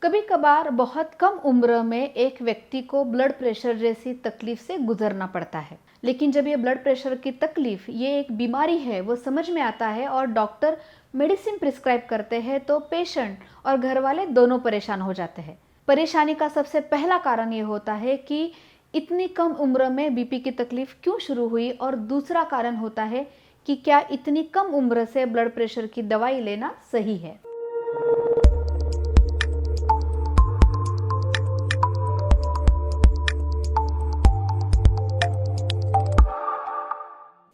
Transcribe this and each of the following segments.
कभी कभार बहुत कम उम्र में एक व्यक्ति को ब्लड प्रेशर जैसी तकलीफ से गुजरना पड़ता है। लेकिन जब ये ब्लड प्रेशर की तकलीफ ये एक बीमारी है वो समझ में आता है और डॉक्टर मेडिसिन प्रिस्क्राइब करते हैं तो पेशेंट और घर वाले दोनों परेशान हो जाते हैं। परेशानी का सबसे पहला कारण ये होता है कि इतनी कम उम्र में बीपी की तकलीफ क्यों शुरू हुई, और दूसरा कारण होता है कि क्या इतनी कम उम्र से ब्लड प्रेशर की दवाई लेना सही है।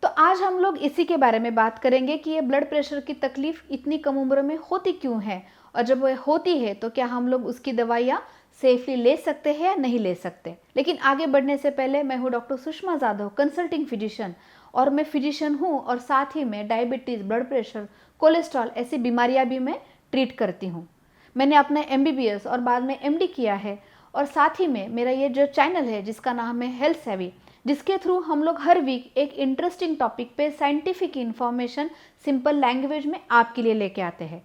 तो आज हम लोग इसी के बारे में बात करेंगे कि ये ब्लड प्रेशर की तकलीफ इतनी कम उम्र में होती क्यों है, और जब वो होती है तो क्या हम लोग उसकी दवाइयाँ सेफली ले सकते हैं या नहीं ले सकते। लेकिन आगे बढ़ने से पहले मैं हूँ doctor Sushma Jadhav, consulting physician, और मैं फिजिशियन हूँ और साथ ही में डायबिटीज़, ब्लड प्रेशर, कोलेस्ट्रॉल ऐसी बीमारियाँ भी मैं ट्रीट करती हूँ। मैंने अपना MBBS और बाद में MD किया है, और साथ ही में मेरा ये जो चैनल है जिसका नाम है हेल्थ सेवी, जिसके थ्रू हम लोग हर वीक एक इंटरेस्टिंग टॉपिक पे साइंटिफिक इंफॉर्मेशन सिंपल लैंग्वेज में आपके लिए लेके आते हैं।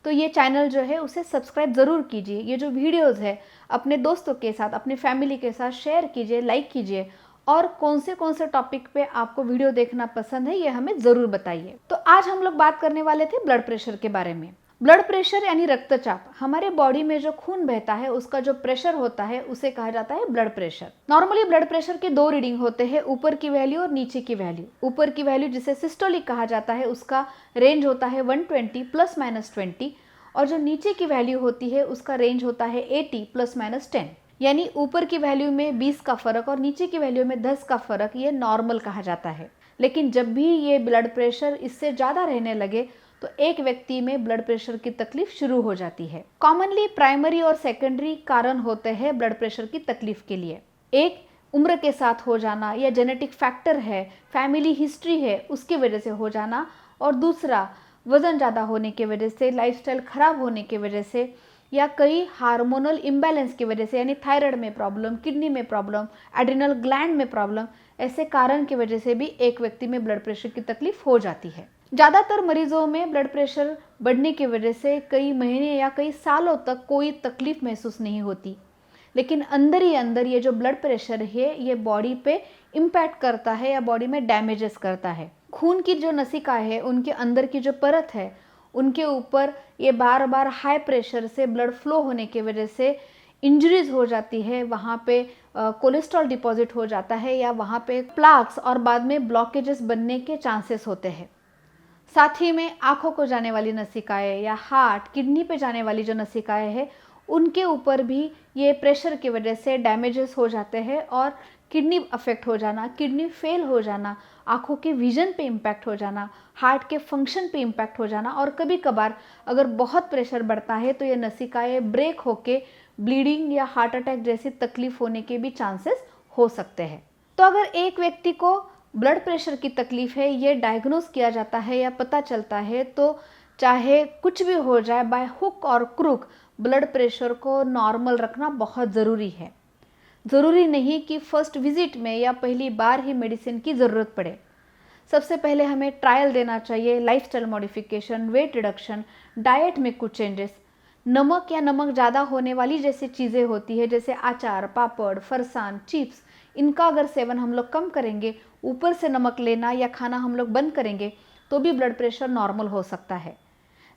तो ये चैनल जो है उसे सब्सक्राइब ज़रूर कीजिए। ये जो वीडियोस है अपने दोस्तों के साथ, अपनी फैमिली के साथ शेयर कीजिए, लाइक कीजिए, और कौन से टॉपिक पे आपको वीडियो देखना पसंद है ये हमें ज़रूर बताइए। तो आज हम लोग बात करने वाले थे ब्लड प्रेशर के बारे में। ब्लड प्रेशर यानी रक्तचाप, हमारे बॉडी में जो खून बहता है उसका जो प्रेशर होता है उसे कहा जाता है blood pressure. Normally blood pressure के दो रीडिंग होते हैं, ऊपर की वैल्यू और नीचे की वैल्यू। ऊपर की वैल्यू जिसे सिस्टोलिक कहा जाता है उसका रेंज होता है 120 ±20, और जो नीचे की वैल्यू होती है उसका रेंज होता है 80 ±10। यानी ऊपर की वैल्यू में 20 का फर्क और नीचे की वैल्यू में 10 का फर्क, ये नॉर्मल कहा जाता है। लेकिन जब भी ये ब्लड प्रेशर इससे ज़्यादा रहने लगे तो एक व्यक्ति में ब्लड प्रेशर की तकलीफ शुरू हो जाती है। कॉमनली प्राइमरी और सेकेंडरी कारण होते हैं ब्लड प्रेशर की तकलीफ के लिए। एक उम्र के साथ हो जाना, या जेनेटिक फैक्टर है, फैमिली हिस्ट्री है उसकी वजह से हो जाना, और दूसरा वज़न ज़्यादा होने की वजह से, लाइफस्टाइल ख़राब होने की वजह से, या कई हार्मोनल इम्बैलेंस की वजह से, यानी थायराइड में प्रॉब्लम, किडनी में प्रॉब्लम, एड्रिनल ग्लैंड में प्रॉब्लम, ऐसे कारण की वजह से भी एक व्यक्ति में ब्लड प्रेशर की तकलीफ हो जाती है। ज़्यादातर मरीजों में ब्लड प्रेशर बढ़ने की वजह से कई महीने या कई सालों तक कोई तकलीफ महसूस नहीं होती, लेकिन अंदर ही अंदर ये जो ब्लड प्रेशर है ये बॉडी पे इम्पैक्ट करता है या बॉडी में डैमेजेस करता है। खून की जो नसिका है उनके अंदर की जो परत है उनके ऊपर ये बार बार हाई प्रेशर से ब्लड फ्लो होने की वजह से इंजरीज हो जाती है, वहाँ पे कोलेस्ट्रॉल डिपॉजिट हो जाता है, या वहाँ पे प्लाक्स और बाद में ब्लॉकेजेस बनने के चांसेस होते हैं। साथ ही में आँखों को जाने वाली नसिकाएं या हार्ट, किडनी पे जाने वाली जो नसिकाएं हैं उनके ऊपर भी ये प्रेशर की वजह से डैमेजेस हो जाते हैं, और किडनी अफेक्ट हो जाना, किडनी फेल हो जाना, आँखों के विजन पे इम्पैक्ट हो जाना, हार्ट के फंक्शन पे इम्पैक्ट हो जाना, और कभी कभार अगर बहुत प्रेशर बढ़ता है तो ये नसिकाएं ब्रेक होके ब्लीडिंग या हार्ट अटैक जैसी तकलीफ होने के भी चांसेस हो सकते हैं। तो अगर एक व्यक्ति को ब्लड प्रेशर की तकलीफ है ये डायग्नोज किया जाता है या पता चलता है तो चाहे कुछ भी हो जाए, बाय हुक और क्रुक ब्लड प्रेशर को नॉर्मल रखना बहुत ज़रूरी है। ज़रूरी नहीं कि फर्स्ट विजिट में या पहली बार ही मेडिसिन की ज़रूरत पड़े। सबसे पहले हमें ट्रायल देना चाहिए, lifestyle modification, weight reduction, diet में कुछ चेंजेस, नमक या नमक ज़्यादा होने वाली जैसी चीज़ें होती है जैसे अचार, पापड़, फरसान, चिप्स, इनका अगर सेवन हम लोग कम करेंगे, ऊपर से नमक लेना या खाना हम लोग बंद करेंगे तो भी ब्लड प्रेशर नॉर्मल हो सकता है।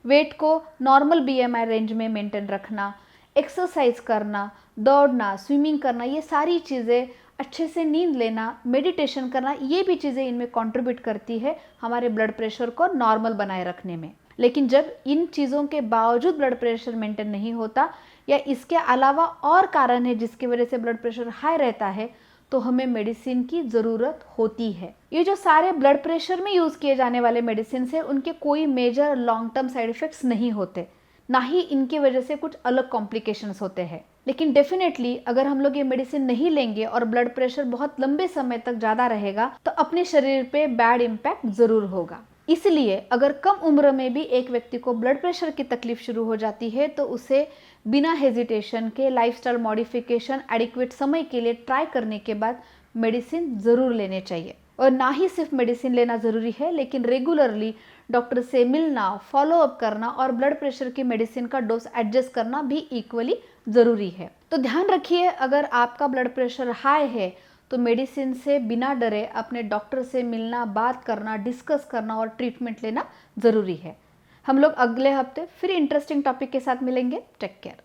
वेट को नॉर्मल BMI रेंज में मेंटेन रखना, एक्सरसाइज करना, दौड़ना, स्विमिंग करना, ये सारी चीज़ें, अच्छे से नींद लेना, मेडिटेशन करना, ये भी चीज़ें इनमें कंट्रीब्यूट करती है हमारे ब्लड प्रेशर को नॉर्मल बनाए रखने में। लेकिन जब इन चीज़ों के बावजूद ब्लड प्रेशर मेंटेन नहीं होता या इसके अलावा और कारण है जिसकी वजह से ब्लड प्रेशर हाई रहता है तो हमें मेडिसिन की ज़रूरत होती है। ये जो सारे ब्लड प्रेशर में यूज़ किए जाने वाले मेडिसिन है उनके कोई major long term side effects नहीं होते, ना ही इनकी वजह से कुछ अलग कॉम्प्लिकेशंस होते हैं। लेकिन डेफिनेटली अगर हम लोग ये मेडिसिन नहीं लेंगे और ब्लड प्रेशर बहुत लंबे समय तक ज़्यादा रहेगा तो अपने शरीर पे बैड इम्पैक्ट ज़रूर होगा। इसलिए अगर कम उम्र में भी एक व्यक्ति को ब्लड प्रेशर की तकलीफ शुरू हो जाती है तो उसे बिना हेजिटेशन के लाइफस्टाइल मॉडिफिकेशन एडिक्वेट समय के लिए ट्राई करने के बाद मेडिसिन ज़रूर लेने चाहिए। और ना ही सिर्फ मेडिसिन लेना ज़रूरी है लेकिन रेगुलरली डॉक्टर से मिलना, फॉलो अप करना और ब्लड प्रेशर की मेडिसिन का डोज एडजस्ट करना भी इक्वली ज़रूरी है। तो ध्यान रखिए, अगर आपका ब्लड प्रेशर हाई है तो मेडिसिन से बिना डरे अपने डॉक्टर से मिलना, बात करना, डिस्कस करना और ट्रीटमेंट लेना ज़रूरी है। हम लोग अगले हफ्ते फिर इंटरेस्टिंग टॉपिक के साथ मिलेंगे। Take care.